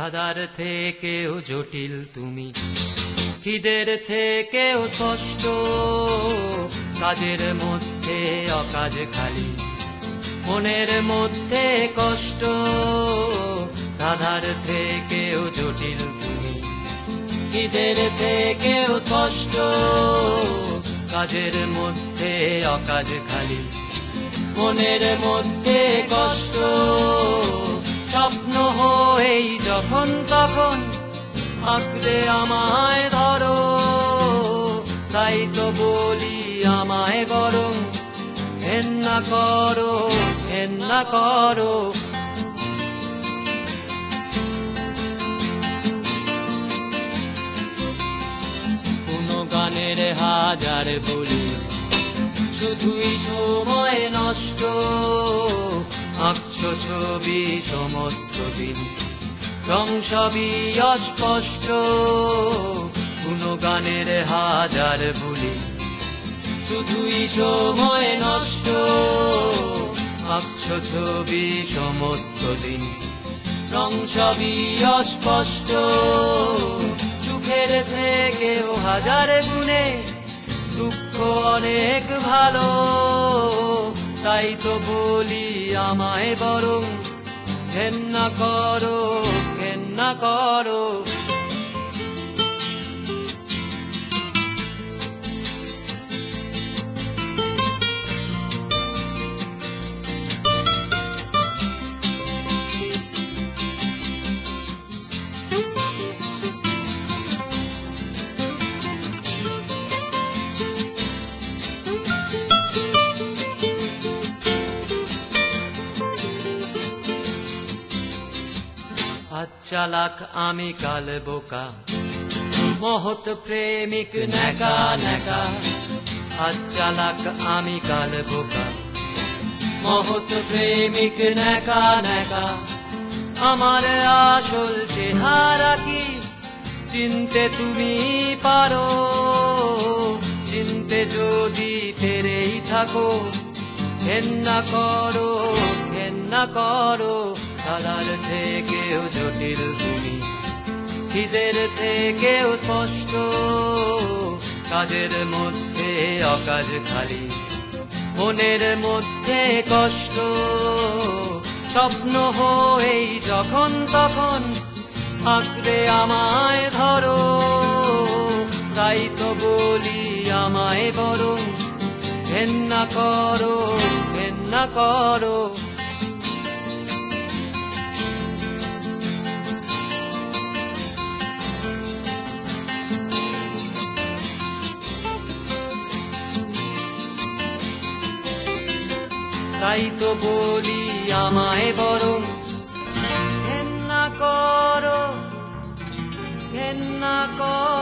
ধাঁধার থেকেও জটিল তুমি, খিদের থেকেও স্পষ্ট, কাজের মধ্যে অকাজ খালি, মনের মধ্যে কষ্ট। ধাঁধার থেকেও জটিল তুমি, খিদের থেকেও স্পষ্ট, কাজের মধ্যে অকাজ খালি, মনের মধ্যে কষ্ট। স্বপ্ন হয়েই যখন তখন আঁকড়ে আমায় ধরো, তাই তো বলি আমায় বরং ঘেন্না করো, ঘেন্না করো। কোনো গানের হাজার বলি, শুধুই সময় নষ্ট, আঁকছো ছবি সমস্ত দিন, রং সবই অস্পষ্ট। কোনো গানের হাজার বলি, শুধুই সময় নষ্ট, আঁকছো ছবি সমস্ত দিন, রং সবই অস্পষ্ট। সুখের থেকেও হাজার গুণে দুঃখ অনেক ভালো, তাই তো বলি আমায় বরং ঘেন্না করো, ঘেন্না করো। আজ চালাক আমি কাল বোকা, মহৎ প্রেমিক নেকা নেকা। আজ চালাক আমি কাল বোকা, মহৎ প্রেমিক নেকা নেকা। আমার আসল চেহারা কি চিনতে তুমি পারো? চিনতে যদি পেরেই থাকো, ঘেন্না করো, ঘেন্না করো। ধাঁধার থেকেও জটিল তুমি, খিদের থেকেও স্পষ্ট, কাজের মধ্যে অকাজ খালি, মনের মধ্যে কষ্ট। স্বপ্ন হয়েই যখন তখন আঁকড়ে আমায় ধরো, তাই তো বলি আমায় বরং ঘেন্না করো, ঘেন্না করো। তাই তো বলি আমায় বরং ঘেন্না করো, ঘেন্না করো।